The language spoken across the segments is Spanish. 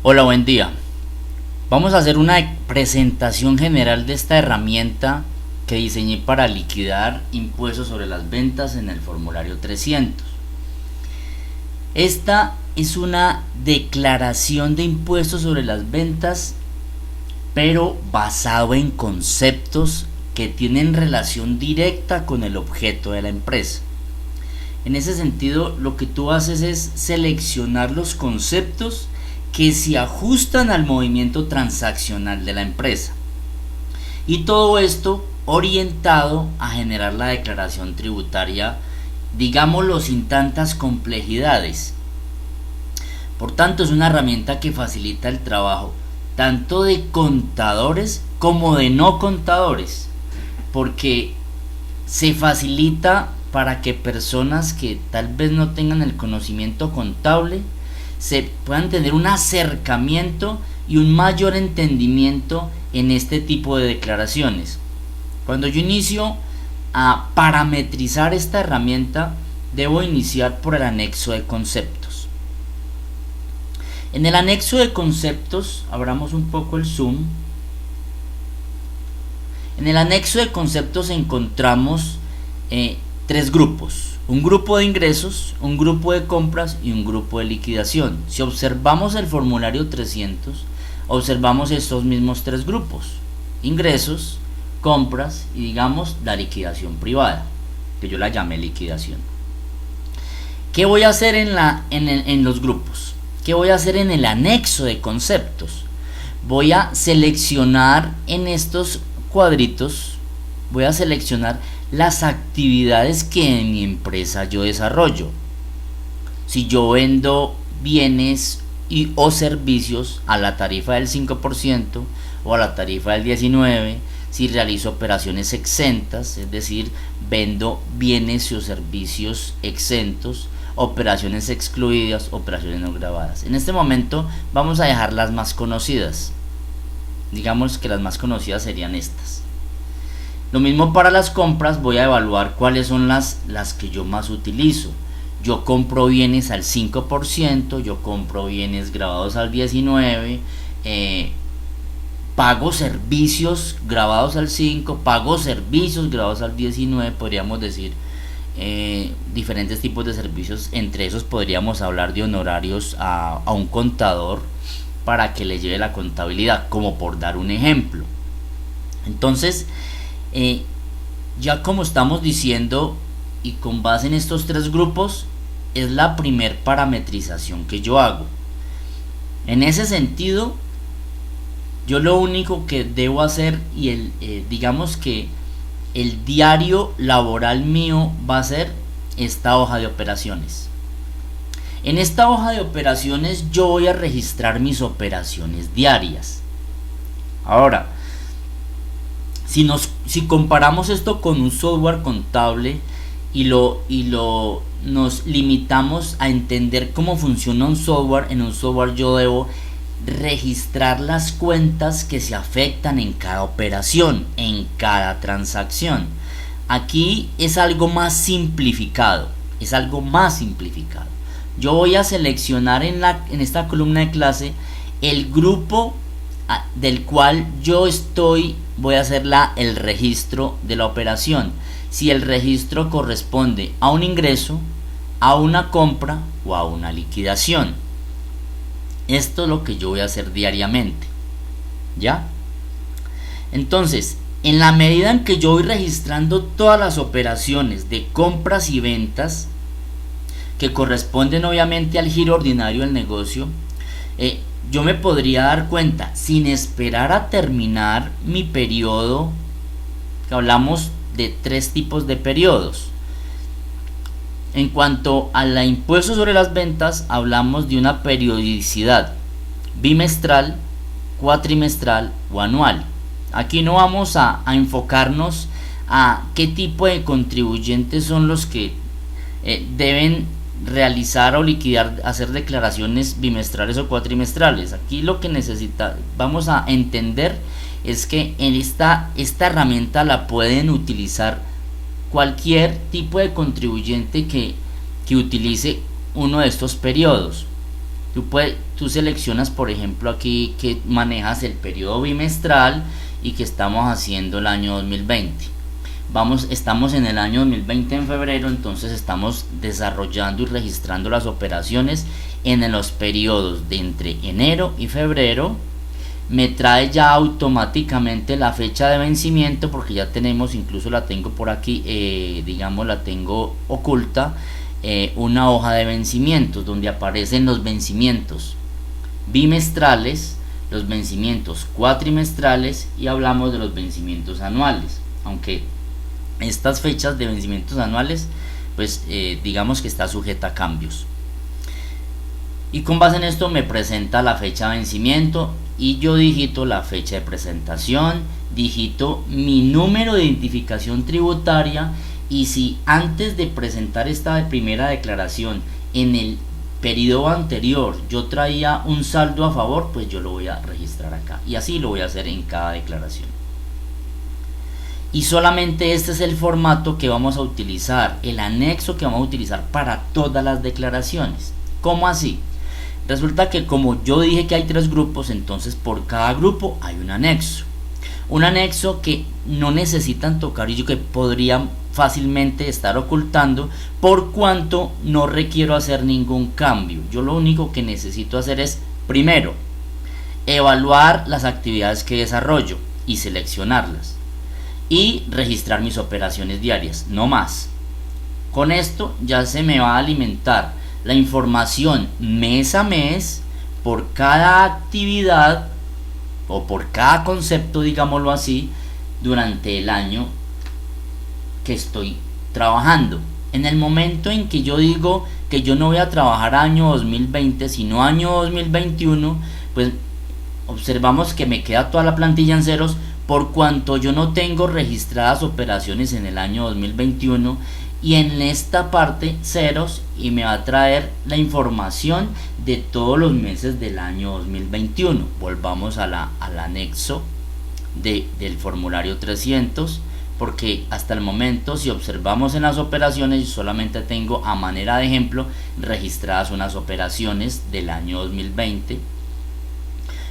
Hola, buen día. Vamos a hacer una presentación general de esta herramienta que diseñé para liquidar impuestos sobre las ventas en el formulario 300. Esta es una declaración de impuestos sobre las ventas, pero basado en conceptos que tienen relación directa con el objeto de la empresa. En ese sentido, lo que tú haces es seleccionar los conceptos que se ajustan al movimiento transaccional de la empresa. Y todo esto orientado a generar la declaración tributaria, digámoslo, sin tantas complejidades. Por tanto, es una herramienta que facilita el trabajo tanto de contadores como de no contadores, porque se facilita para que personas que tal vez no tengan el conocimiento contable se puedan tener un acercamiento y un mayor entendimiento en este tipo de declaraciones. Cuando yo inicio a parametrizar esta herramienta, debo iniciar por el anexo de conceptos. En el anexo de conceptos, abramos un poco el zoom. En el anexo de conceptos encontramos tres grupos: un grupo de ingresos, un grupo de compras y un grupo de liquidación. Si observamos el formulario 300, observamos estos mismos tres grupos: ingresos, compras y, digamos, la liquidación privada, que yo la llamé liquidación. ¿Qué voy a hacer en los grupos? ¿Qué voy a hacer en el anexo de conceptos? Voy a seleccionar en estos cuadritos, voy a seleccionar las actividades que en mi empresa yo desarrollo. Si yo vendo bienes o servicios a la tarifa del 5% o a la tarifa del 19%, si realizo operaciones exentas, es decir, vendo bienes o servicios exentos, operaciones excluidas, operaciones no grabadas. En este momento vamos a dejar las más conocidas. Digamos que las más conocidas serían estas. Lo mismo para las compras, voy a evaluar cuáles son las que yo más utilizo. Yo compro bienes al 5%, yo compro bienes grabados al 19%, pago servicios grabados al 5%, pago servicios grabados al 19%, podríamos decir diferentes tipos de servicios. Entre esos podríamos hablar de honorarios a un contador para que le lleve la contabilidad, como por dar un ejemplo. Entonces, ya como estamos diciendo, y con base en estos tres grupos, es la primer parametrización que yo hago. En ese sentido, yo lo único que debo hacer, y digamos que el diario laboral mío va a ser esta hoja de operaciones. En esta hoja de operaciones yo voy a registrar mis operaciones diarias. Ahora, si comparamos esto con un software contable y nos limitamos a entender cómo funciona un software, en un software yo debo registrar las cuentas que se afectan en cada operación, en cada transacción. Aquí es algo más simplificado, Yo voy a seleccionar en esta columna de clase el grupo del cual voy a hacer el registro de la operación. Si el registro corresponde a un ingreso, a una compra o a una liquidación. Esto es lo que yo voy a hacer diariamente. ¿Ya? Entonces, en la medida en que yo voy registrando todas las operaciones de compras y ventas que corresponden obviamente al giro ordinario del negocio, yo me podría dar cuenta, sin esperar a terminar mi periodo, que hablamos de tres tipos de periodos. En cuanto a la impuesto sobre las ventas, hablamos de una periodicidad bimestral, cuatrimestral o anual. Aquí no vamos a enfocarnos a qué tipo de contribuyentes son los que deben realizar o liquidar, hacer declaraciones bimestrales o cuatrimestrales. Aquí lo que vamos a entender es que en esta herramienta la pueden utilizar cualquier tipo de contribuyente que utilice uno de estos periodos. Tú seleccionas, por ejemplo, aquí que manejas el periodo bimestral y que estamos haciendo el año 2020. Estamos en el año 2020 en febrero, entonces estamos desarrollando y registrando las operaciones en los periodos de entre enero y febrero. Me trae ya automáticamente la fecha de vencimiento, porque ya tenemos, incluso la tengo por aquí, digamos la tengo oculta, una hoja de vencimientos donde aparecen los vencimientos bimestrales, los vencimientos cuatrimestrales y hablamos de los vencimientos anuales, aunque estas fechas de vencimientos anuales pues digamos que está sujeta a cambios. Y con base en esto me presenta la fecha de vencimiento y yo digito la fecha de presentación, digito mi número de identificación tributaria, y si antes de presentar esta primera declaración en el periodo anterior yo traía un saldo a favor, pues yo lo voy a registrar acá, y así lo voy a hacer en cada declaración. Y solamente este es el formato que vamos a utilizar, el anexo que vamos a utilizar para todas las declaraciones. ¿Cómo así? Resulta que como yo dije que hay 3 grupos, entonces por cada grupo hay un anexo. Un anexo que no necesitan tocar y yo que podrían fácilmente estar ocultando, por cuanto no requiero hacer ningún cambio. Yo lo único que necesito hacer es, primero, evaluar las actividades que desarrollo y seleccionarlas, y registrar mis operaciones diarias, no más. Con esto ya se me va a alimentar la información mes a mes por cada actividad o por cada concepto, digámoslo así, durante el año que estoy trabajando. En el momento en que yo digo que yo no voy a trabajar año 2020 sino año 2021, pues observamos que me queda toda la plantilla en ceros, por cuanto yo no tengo registradas operaciones en el año 2021, y en esta parte ceros, y me va a traer la información de todos los meses del año 2021. Volvamos al anexo del formulario 300, porque hasta el momento, si observamos en las operaciones, yo solamente tengo, a manera de ejemplo, registradas unas operaciones del año 2020,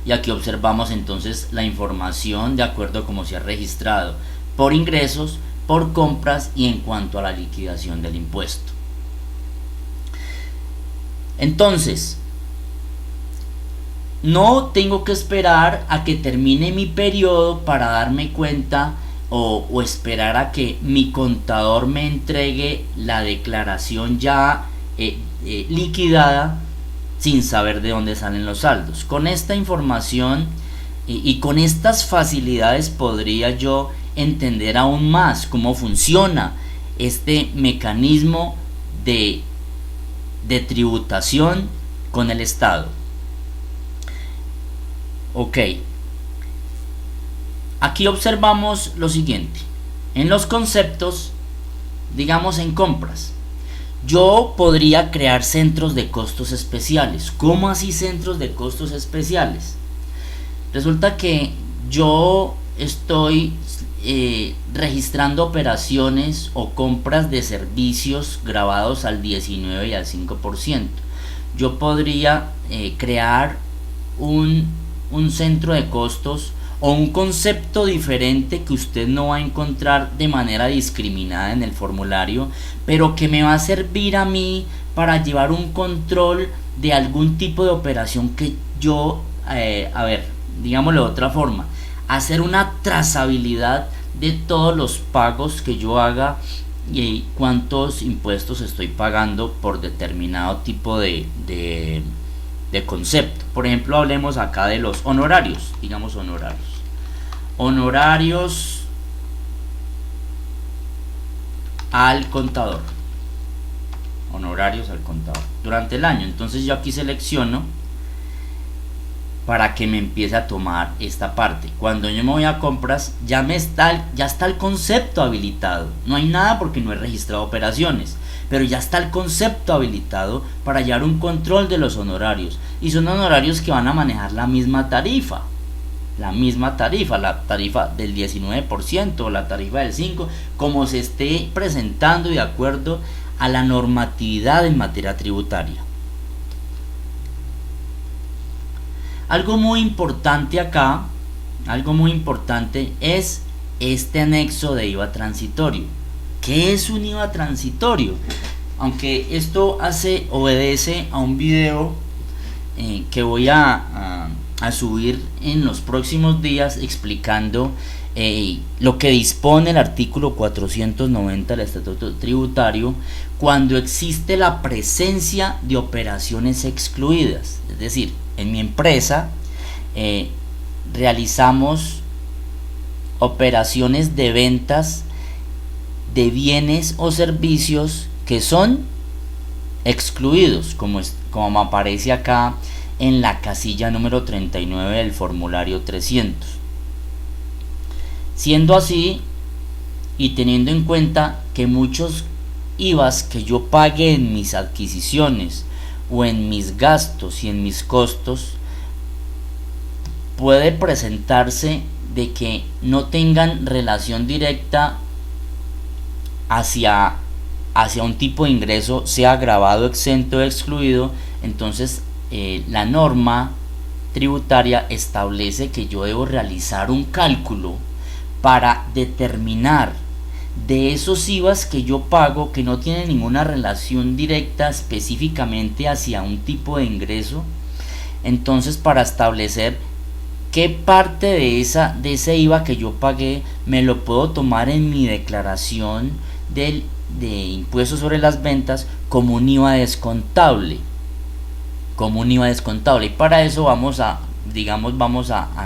y aquí observamos entonces la información de acuerdo a cómo se ha registrado por ingresos, por compras y en cuanto a la liquidación del impuesto. Entonces, no tengo que esperar a que termine mi periodo para darme cuenta o esperar a que mi contador me entregue la declaración ya liquidada sin saber de dónde salen los saldos. Con esta información y con estas facilidades podría yo entender aún más cómo funciona este mecanismo de tributación con el Estado. Ok, aquí observamos lo siguiente. En los conceptos, digamos en compras, yo podría crear centros de costos especiales. ¿Cómo así centros de costos especiales? Resulta que yo estoy registrando operaciones o compras de servicios grabados al 19 y al 5%. Yo podría crear un centro de costos o un concepto diferente que usted no va a encontrar de manera discriminada en el formulario, pero que me va a servir a mí para llevar un control de algún tipo de operación que yo, digámoslo de otra forma, hacer una trazabilidad de todos los pagos que yo haga y cuántos impuestos estoy pagando por determinado tipo de concepto. Por ejemplo, hablemos acá de los honorarios, digamos honorarios al contador, durante el año. Entonces yo aquí selecciono para que me empiece a tomar esta parte. Cuando yo me voy a compras, ya está el concepto habilitado. No hay nada porque no he registrado operaciones, pero ya está el concepto habilitado para llevar un control de los honorarios. Y son honorarios que van a manejar la misma tarifa, la tarifa del 19% o la tarifa del 5%, como se esté presentando y de acuerdo a la normatividad en materia tributaria. Algo muy importante acá, algo muy importante es este anexo de IVA transitorio. ¿Qué es un IVA transitorio? Aunque esto obedece a un video que voy a subir en los próximos días explicando lo que dispone el artículo 490 del Estatuto Tributario cuando existe la presencia de operaciones excluidas. Es decir, en mi empresa realizamos operaciones de ventas de bienes o servicios que son excluidos, como aparece acá en la casilla número 39 del formulario 300. Siendo así, y teniendo en cuenta que muchos IVAs que yo pague en mis adquisiciones o en mis gastos y en mis costos, puede presentarse de que no tengan relación directa hacia un tipo de ingreso, sea grabado, exento o excluido. Entonces la norma tributaria establece que yo debo realizar un cálculo para determinar de esos IVAs que yo pago que no tienen ninguna relación directa específicamente hacia un tipo de ingreso. Entonces, para establecer qué parte de ese IVA que yo pagué me lo puedo tomar en mi declaración de impuestos sobre las ventas como un IVA descontable. Y para eso vamos a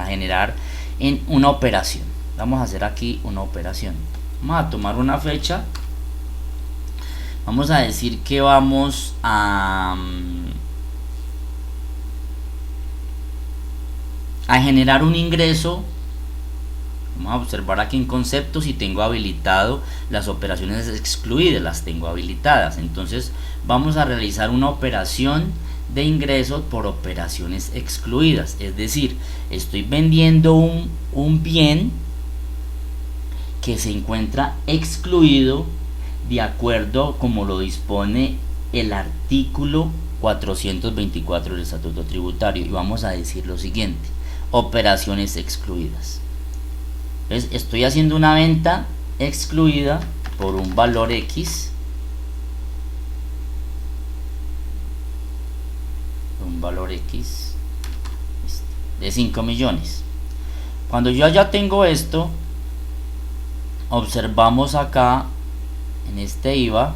generar en una operación. Vamos a hacer aquí una operación. Vamos a tomar una fecha. Vamos a decir que vamos a generar un ingreso. Vamos a observar aquí en conceptos si tengo habilitado las operaciones excluidas, las tengo habilitadas. Entonces vamos a realizar una operación de ingresos por operaciones excluidas. Es decir, estoy vendiendo un bien que se encuentra excluido de acuerdo como lo dispone el artículo 424 del Estatuto Tributario. Y vamos a decir lo siguiente: operaciones excluidas. Entonces, estoy haciendo una venta excluida por un valor X, de 5 millones. Cuando yo ya tengo esto, observamos acá en este IVA,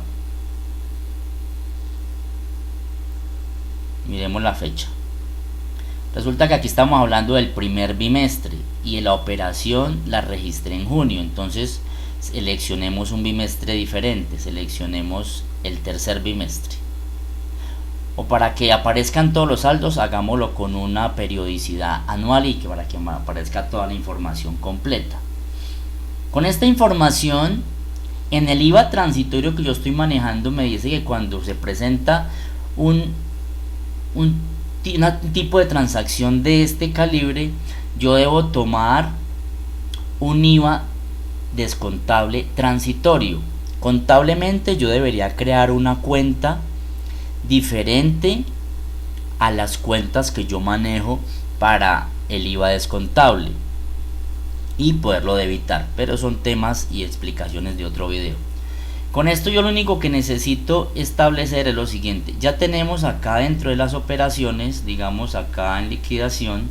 miremos la fecha. Resulta que aquí estamos hablando del primer bimestre y la operación la registré en junio. Entonces seleccionemos un bimestre diferente, seleccionemos el tercer bimestre. O para que aparezcan todos los saldos, hagámoslo con una periodicidad anual y para que aparezca toda la información completa. Con esta información, en el IVA transitorio que yo estoy manejando, me dice que cuando se presenta un tipo de transacción de este calibre, yo debo tomar un IVA descontable transitorio. Contablemente yo debería crear una cuenta diferente a las cuentas que yo manejo para el IVA descontable y poderlo debitar, pero son temas y explicaciones de otro video. Con esto yo lo único que necesito establecer es lo siguiente: ya tenemos acá dentro de las operaciones, digamos acá en liquidación,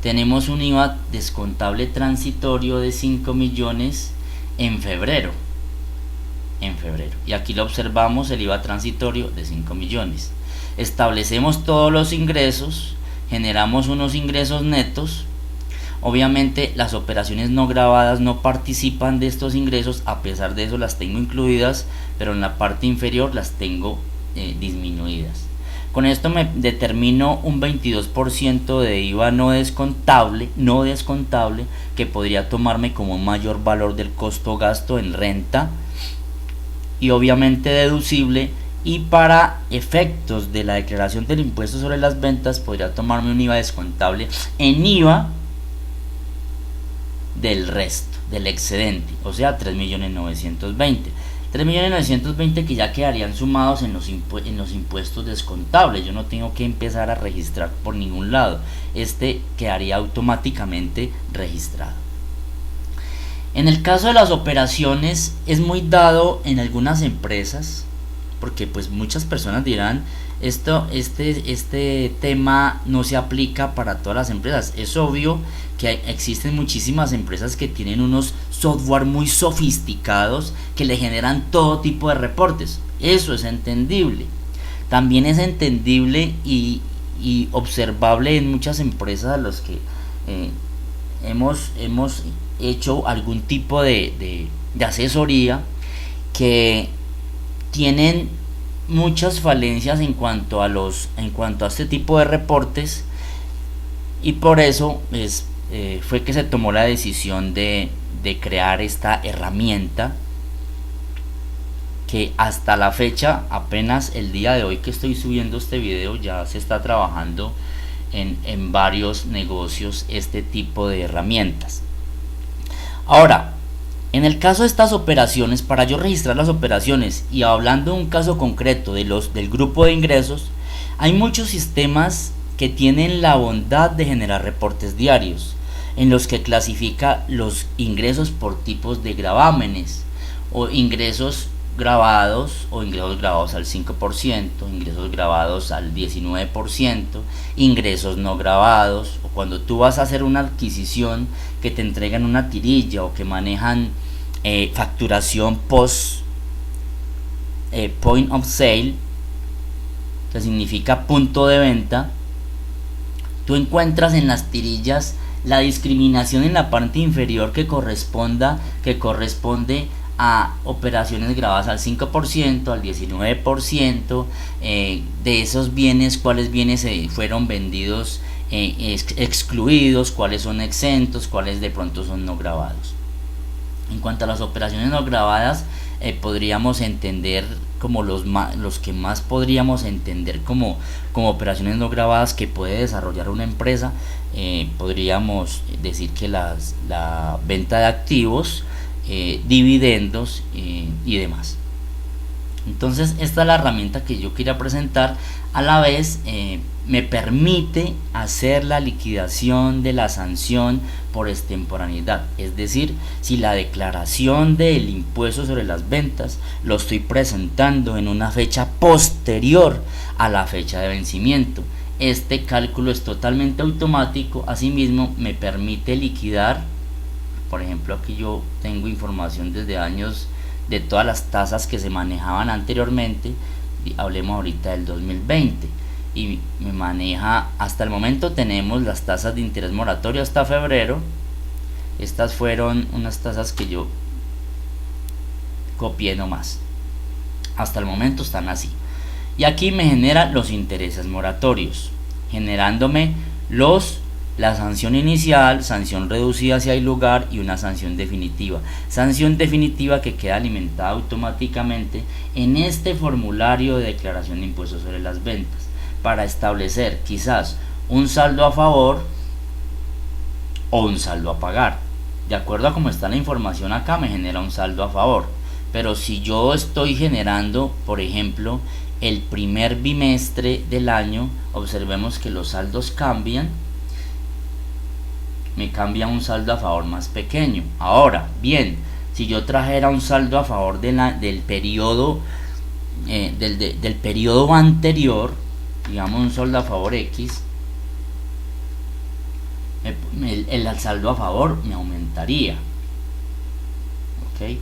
tenemos un IVA descontable transitorio de 5 millones en febrero. Y aquí lo observamos, el IVA transitorio de 5 millones. Establecemos todos los ingresos, generamos unos ingresos netos. Obviamente las operaciones no grabadas no participan de estos ingresos, a pesar de eso las tengo incluidas, pero en la parte inferior las tengo disminuidas. Con esto me determino un 22% de IVA no descontable, que podría tomarme como un mayor valor del costo gasto en renta y obviamente deducible, y para efectos de la declaración del impuesto sobre las ventas podría tomarme un IVA descontable en IVA del resto, del excedente, o sea 3.920.000. 3.920.000 que ya quedarían sumados en los impuestos descontables. Yo no tengo que empezar a registrar por ningún lado. Este quedaría automáticamente registrado. En el caso de las operaciones es muy dado en algunas empresas, porque pues muchas personas dirán, este tema no se aplica para todas las empresas. Es obvio que existen muchísimas empresas que tienen unos software muy sofisticados que le generan todo tipo de reportes. Eso es entendible. También es entendible y observable en muchas empresas a los que hemos hecho algún tipo de asesoría, que tienen muchas falencias en cuanto a este tipo de reportes, y por eso fue que se tomó la decisión de crear esta herramienta, que hasta la fecha, apenas el día de hoy que estoy subiendo este video, ya se está trabajando en varios negocios este tipo de herramientas. Ahora, en el caso de estas operaciones, para yo registrar las operaciones, y hablando de un caso concreto del grupo de ingresos, hay muchos sistemas que tienen la bondad de generar reportes diarios, en los que clasifica los ingresos por tipos de gravámenes, o ingresos grabados o ingresos grabados al 5%, ingresos grabados al 19%, ingresos no grabados, o cuando tú vas a hacer una adquisición que te entregan una tirilla o que manejan facturación post point of sale, que significa punto de venta. Tú encuentras en las tirillas la discriminación en la parte inferior que corresponde a operaciones grabadas al 5%, al 19%, de esos bienes, cuáles bienes fueron vendidos excluidos, cuáles son exentos, cuáles de pronto son no grabados. En cuanto a las operaciones no grabadas, podríamos entender como los que más podríamos entender como operaciones no grabadas que puede desarrollar una empresa. Podríamos decir que la venta de activos, dividendos y demás. Entonces esta es la herramienta que yo quería presentar. A la vez me permite hacer la liquidación de la sanción por extemporaneidad, es decir, si la declaración del impuesto sobre las ventas lo estoy presentando en una fecha posterior a la fecha de vencimiento, este cálculo es totalmente automático. Asimismo me permite liquidar, por ejemplo, aquí yo tengo información desde años de todas las tasas que se manejaban anteriormente, hablemos ahorita del 2020, y me maneja, hasta el momento tenemos las tasas de interés moratorio hasta febrero. Estas fueron unas tasas que yo copié nomás, hasta el momento están así, y aquí me genera los intereses moratorios, generándome la sanción inicial, sanción reducida si hay lugar y una sanción definitiva. Sanción definitiva que queda alimentada automáticamente en este formulario de declaración de impuestos sobre las ventas, para establecer quizás un saldo a favor o un saldo a pagar. De acuerdo a cómo está la información acá, me genera un saldo a favor. Pero si yo estoy generando, por ejemplo, el primer bimestre del año, observemos que los saldos cambian. Me cambia un saldo a favor más pequeño. Ahora bien, si yo trajera un saldo a favor del periodo del periodo anterior, digamos un saldo a favor X, el saldo a favor me aumentaría. ¿Ok?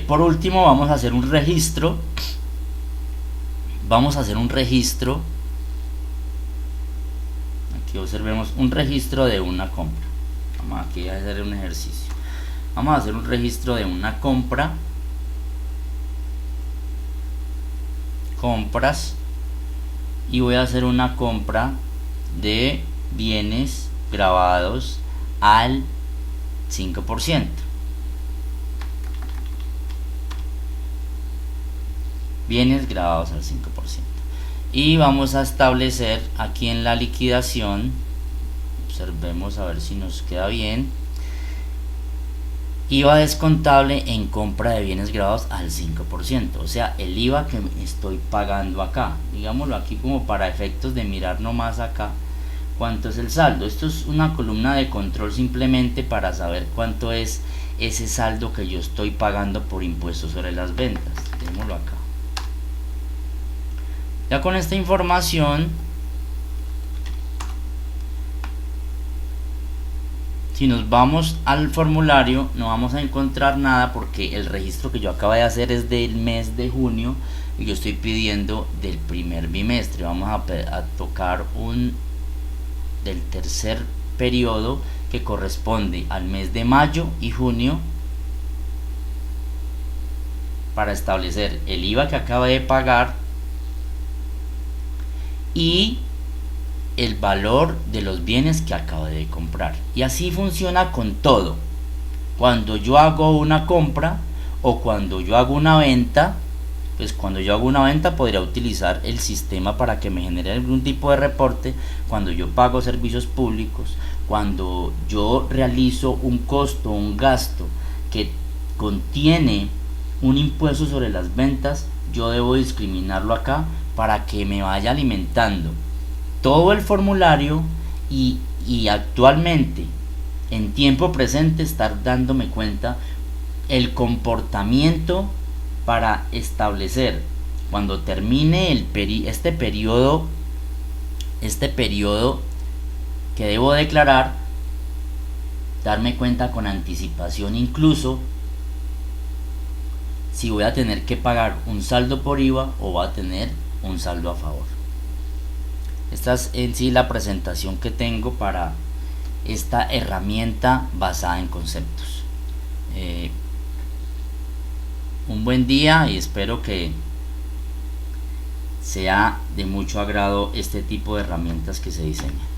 Por último vamos a hacer un registro. Aquí observemos un registro de una compra. Vamos aquí a hacer un ejercicio. Vamos a hacer un registro de una compras, y voy a hacer una compra de bienes grabados al 5%. Bienes grabados al 5%. Y vamos a establecer aquí en la liquidación, observemos a ver si nos queda bien, IVA descontable en compra de bienes grabados al 5%, o sea, el IVA que estoy pagando acá, digámoslo aquí como para efectos de mirar nomás acá cuánto es el saldo. Esto es una columna de control simplemente para saber cuánto es ese saldo que yo estoy pagando por impuestos sobre las ventas. Démoslo acá. Ya con esta información, si nos vamos al formulario, no vamos a encontrar nada porque el registro que yo acabo de hacer es del mes de junio y yo estoy pidiendo del primer bimestre. Vamos a tocar un del tercer periodo que corresponde al mes de mayo y junio para establecer el IVA que acaba de pagar y el valor de los bienes que acabo de comprar. Y así funciona con todo. Cuando yo hago una compra o cuando yo hago una venta, pues cuando yo hago una venta podría utilizar el sistema para que me genere algún tipo de reporte. Cuando yo pago servicios públicos, cuando yo realizo un costo, un gasto que contiene un impuesto sobre las ventas, yo debo discriminarlo acá para que me vaya alimentando todo el formulario y actualmente en tiempo presente estar dándome cuenta el comportamiento para establecer cuando termine este periodo que debo declarar, darme cuenta con anticipación incluso si voy a tener que pagar un saldo por IVA o voy a tener un saldo a favor. Esta es en sí la presentación que tengo para esta herramienta basada en conceptos. Un buen día y espero que sea de mucho agrado este tipo de herramientas que se diseñan.